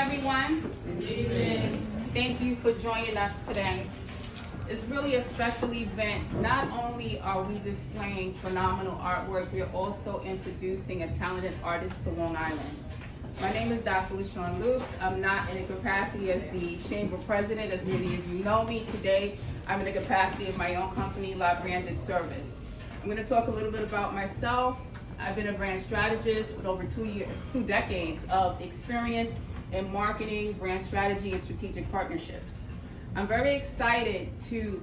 everyone. Good evening. Thank you for joining us today. It's really a special event. Not only are we displaying phenomenal artwork, we're also introducing a talented artist to Long Island. My name is Dr. LaShawn Lukes. I'm not in a capacity as the Chamber President, as many of you know me. Today, I'm in the capacity of my own company, La Branded Service. I'm going to talk a little bit about myself. I've been a brand strategist with over 2 decades of experience in marketing, brand strategy, and strategic partnerships. I'm very excited to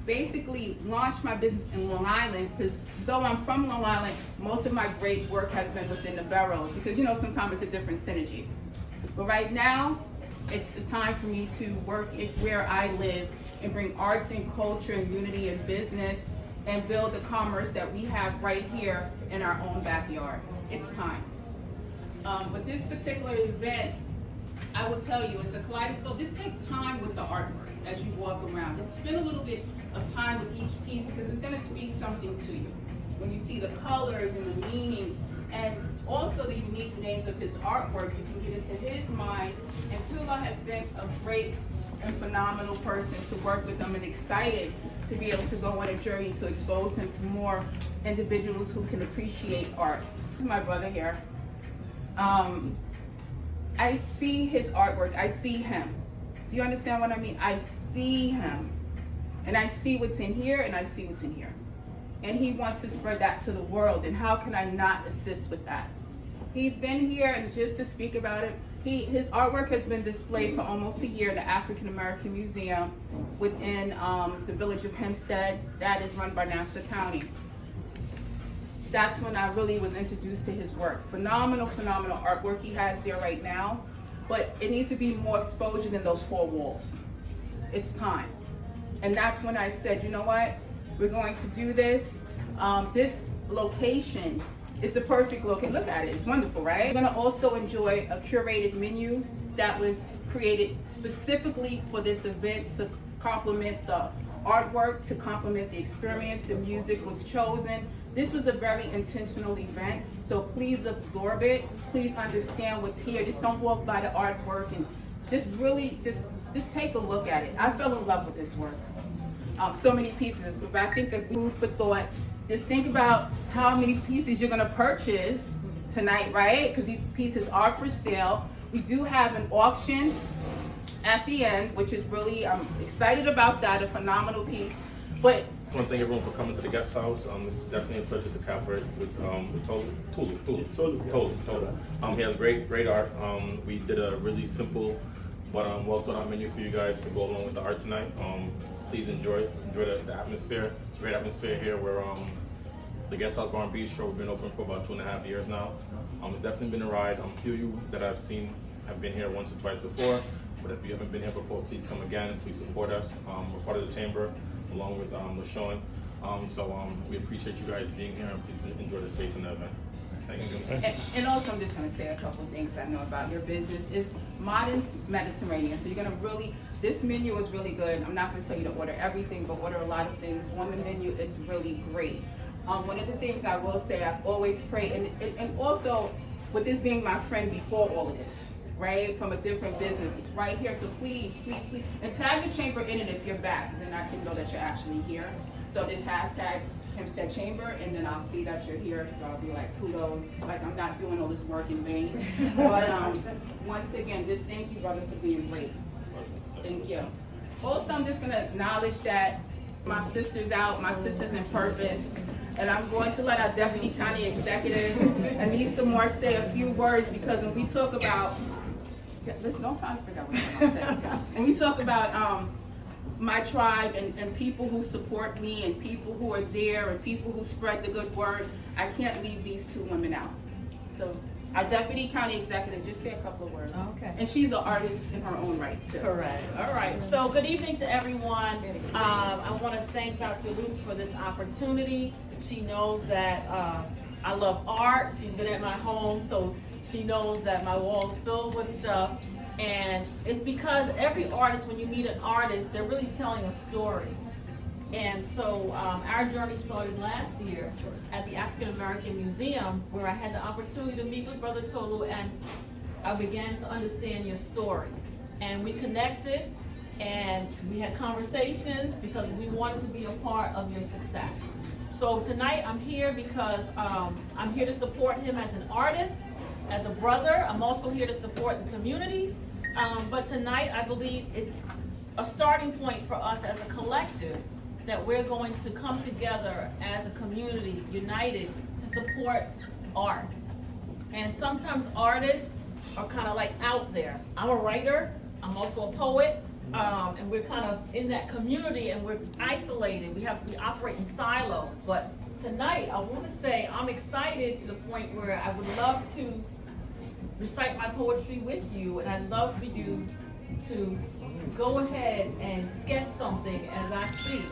basically launch my business in Long Island, because though I'm from Long Island, most of my great work has been within the boroughs, because sometimes it's a different synergy. But right now, it's the time for me to work where I live and bring arts and culture and unity in business and build the commerce that we have right here in our own backyard. It's time. But this particular event, I will tell you, it's a kaleidoscope. Just take time with the artwork as you walk around. Just spend a little bit of time with each piece, because it's going to speak something to you. When you see the colors and the meaning and also the unique names of his artwork, you can get into his mind. And Tula has been a great and phenomenal person to work with. I'm excited to be able to go on a journey to expose him to more individuals who can appreciate art. This is my brother here. I see his artwork. I see him. Do you understand what I mean? I see him. And I see what's in here, and I see what's in here. And he wants to spread that to the world. And how can I not assist with that? He's been here, and just to speak about it, his artwork has been displayed for almost a year at the African American Museum within the village of Hempstead. That is run by Nassau County. That's when I really was introduced to his work. Phenomenal, phenomenal artwork he has there right now. But it needs to be more exposure than those 4 walls. It's time. And that's when I said, you know what? We're going to do this. This location is the perfect location. Look at it. It's wonderful, right? You're going to also enjoy a curated menu that was created specifically for this event to complement the artwork, to complement the experience. The music was chosen. This was a very intentional event, so please absorb it. Please understand what's here. Just don't walk by the artwork, and just really just take a look at it. I fell in love with this work. So many pieces. If I think of food for thought, just think about how many pieces you're going to purchase tonight, right? Because these pieces are for sale. We do have an auction at the end, which is really, I'm excited about that, a phenomenal piece. But I want to thank everyone for coming to the guest house. This is definitely a pleasure to collaborate with Tolu. He has great art. We did a really simple but well thought out menu for you guys to go along with the art tonight. Please enjoy the atmosphere. It's a great atmosphere here. We're the Guest House Bar and Bistro. We've been open for about 2.5 years now. It's definitely been a ride. A few of you that I've seen have been here once or twice before. But if you haven't been here before, please come again. Please support us. We're part of the chamber, along with LaShawn. So we appreciate you guys being here, and please enjoy the space in the event. Thank you. And also, I'm just going to say a couple things I know about your business. It's modern Mediterranean, so you're going to really, this menu is really good. I'm not going to tell you to order everything, but order a lot of things on the menu. It's really great. One of the things I will say, I've always prayed, and also with this being my friend before all of this, right, from a different business, it's right here. So please, and tag the chamber in it if you're back, because then I can know that you're actually here. So just hashtag Hempstead Chamber, and then I'll see that you're here. So I'll be like, kudos, like I'm not doing all this work in vain. But once again, just thank you, brother, for being great. Thank you. Also, I'm just going to acknowledge that my sister's out, my sister's in purpose. And I'm going to let our Deputy County Executive, Anissa Moore, say a few words, because when we talk about, listen, don't try to figure out what I'm going to say. When we talk about my tribe and people who support me and people who are there and people who spread the good word, I can't leave these 2 women out. So our Deputy County Executive, just say a couple of words. Okay. And she's an artist in her own right, too. Correct. All right. So good evening to everyone. I want to thank Dr. Lukes for this opportunity. She knows that I love art. She's been at my home, so she knows that my wall's filled with stuff. And it's because every artist, when you meet an artist, they're really telling a story. And so our journey started last year at the African American Museum, where I had the opportunity to meet with Brother Tolu, and I began to understand your story. And we connected and we had conversations because we wanted to be a part of your success. So tonight I'm here because I'm here to support him as an artist, as a brother. I'm also here to support the community. But tonight I believe it's a starting point for us as a collective that we're going to come together as a community, united, to support art. And sometimes artists are kind of like out there. I'm a writer, I'm also a poet, and we're kind of in that community and we're isolated. We operate in silos. But tonight, I want to say I'm excited to the point where I would love to recite my poetry with you, and I'd love for you to go ahead and sketch something as I speak.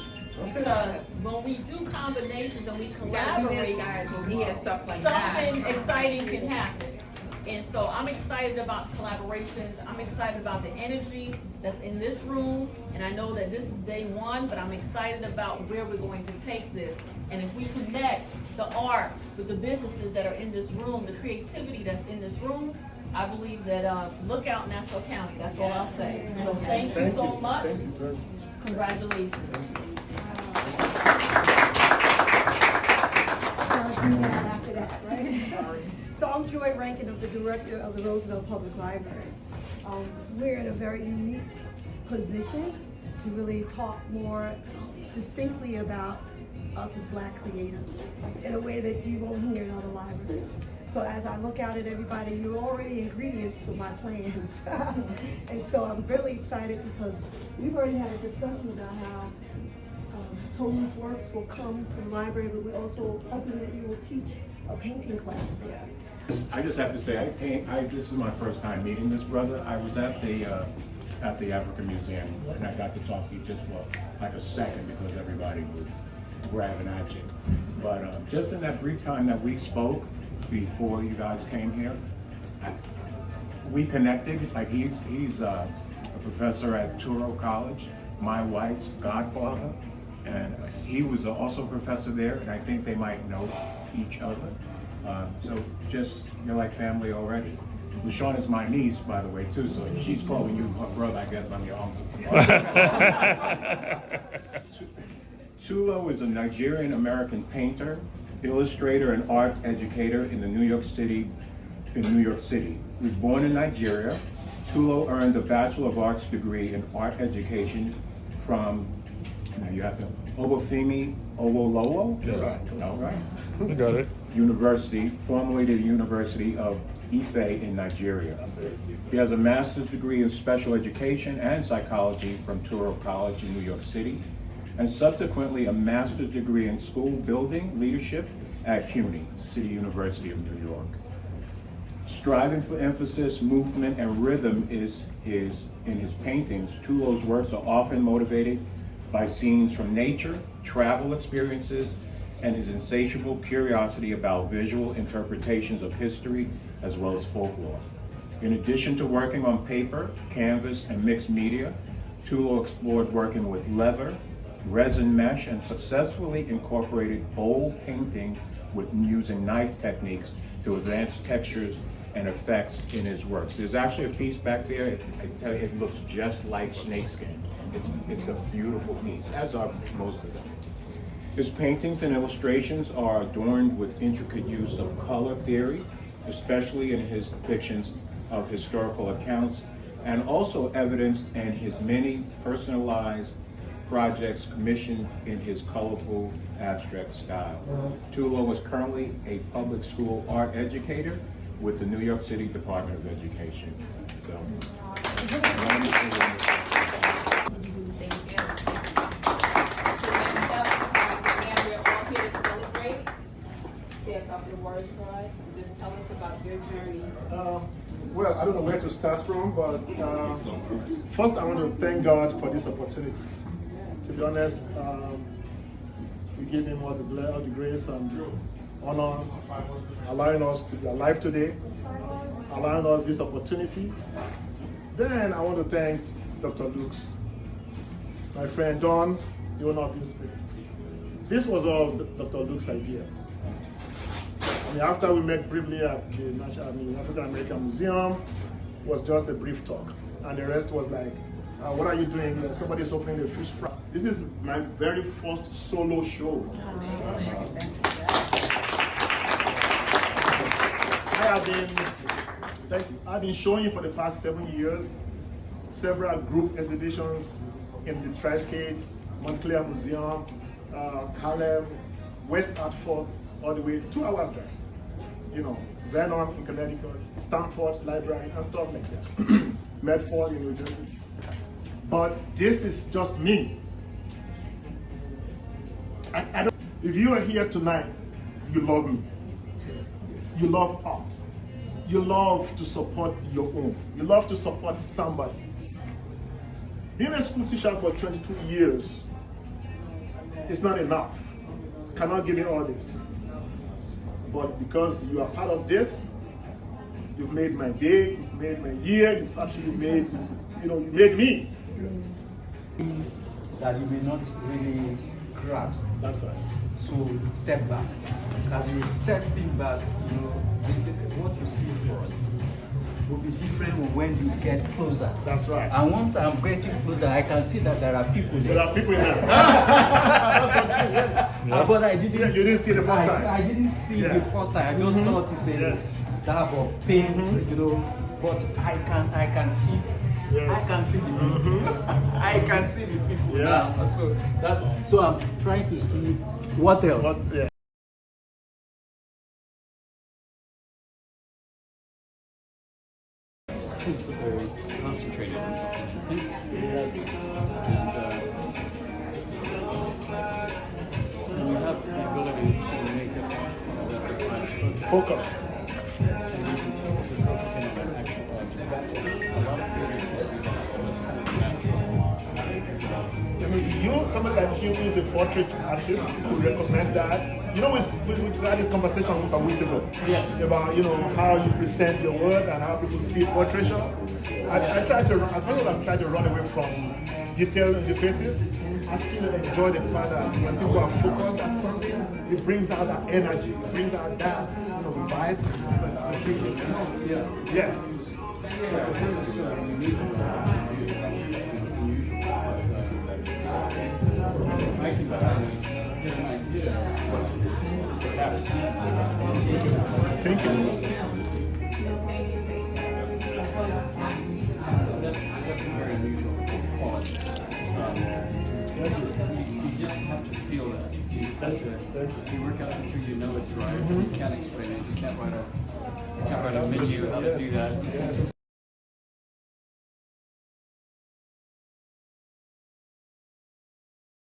Because when we do combinations and we collaborate, guys, when we hear stuff like that. something exciting can happen. And so I'm excited about collaborations. I'm excited about the energy that's in this room. And I know that this is day one, but I'm excited about where we're going to take this. And if we connect the art with the businesses that are in this room, the creativity that's in this room, I believe that look out Nassau County. That's all I'll say. So thank you so much. Congratulations. After that, right? So I'm Joy Rankin, of the director of the Roosevelt Public Library. We're in a very unique position to really talk more distinctly about us as Black creatives in a way that you won't hear in other libraries. So as I look out at everybody, you're already ingredients to my plans. And so I'm really excited because we've already had a discussion about how Tolu's works will come to the library, but we're also hoping that you will teach a painting class there. I just have to say, this is my first time meeting this brother. I was at the African Museum, and I got to talk to you just for like a second because everybody was grabbing at you. But just in that brief time that we spoke before you guys came here, we connected. Like he's a professor at Touro College, my wife's godfather, and he was also a professor there, and I think they might know each other. So just, you're like family already. LaShawn is my niece, by the way, too, so if she's calling you her brother, I guess I'm your uncle. Tulo is a Nigerian-American painter, illustrator, and art educator in New York City. He was born in Nigeria. Tulo earned a Bachelor of Arts degree in art education from, now you have to, Obafemi Awolowo? Yeah, right. All right. You got it. University, formerly the University of Ife in Nigeria. He has a master's degree in special education and psychology from Touro College in New York City, and subsequently a master's degree in school building leadership at CUNY, City University of New York. Striving for emphasis, movement, and rhythm is in his paintings. Tulo's works are often motivated by scenes from nature, travel experiences, and his insatiable curiosity about visual interpretations of history as well as folklore. In addition to working on paper, canvas, and mixed media, Tulo explored working with leather, resin mesh, and successfully incorporated oil painting with using knife techniques to advance textures and effects in his works. There's actually a piece back there, I tell you, it looks just like snakeskin. It's a beautiful piece, as are most of them. His paintings and illustrations are adorned with intricate use of color theory, especially in his depictions of historical accounts, and also evidenced in his many personalized projects commissioned in his colorful abstract style. Tulo is currently a public school art educator with the New York City Department of Education. So, A couple of words for us and just tell us about your journey. Well, I don't know where to start from, but first I want to thank God for this opportunity. To be honest, we give Him all the grace and honor, allowing us to be alive today, allowing us this opportunity. Then I want to thank Dr. Lukes, my friend Don, the owner of this space. This was all Dr. Luke's idea. I mean, after we met briefly at the African American Museum, was just a brief talk, and the rest was like, what are you doing here? Somebody's opening a fish fry. This is my very first solo show. I've been showing for the past 7 years, several group exhibitions in the Tri-State, Montclair Museum, Harlem, West Hartford, all the way 2 hours drive. You know, Vernon in Connecticut, Stanford Library, and stuff like that. Medford in New Jersey. But this is just me. I don't, if you are here tonight, you love me. You love art. You love to support your own. You love to support somebody. Being a school teacher for 22 years is not enough. Cannot give me all this. But because you are part of this, you've made my day, you've made my year, you've actually made, you made me. That you may not really grasp. That's right. So step back. As you stepping back, what you see first will be different when you get closer. That's right. And once I'm getting closer, I can see that there are people there. There are people in there. That's so true, yes. But I didn't. Yes, you didn't see the first time. I didn't see the first time. I just thought it's a dab of paint, But I can see. Yes. I can see the people. I can see the people now. So I'm trying to see what else. But, yeah. Seems that they're concentrated on something, I think. Yes. And you have the ability to make it that refines Focused. I mean, somebody like you who is a portrait artist, who recognize that. We had this conversation some weeks ago. Yes. About how you present your work and how people see portraiture. I try to, as much as I'm trying to run away from detail in the faces, I still enjoy the fact that when people are focused at something, it brings out that energy, it brings out that vibe. Yes. I can get an idea of what perhaps Thank you. that's a very unusual quality. You just have to feel that. You just have to. You work out the truth. You know it's right. You can't explain it. You can't write a menu how to do that.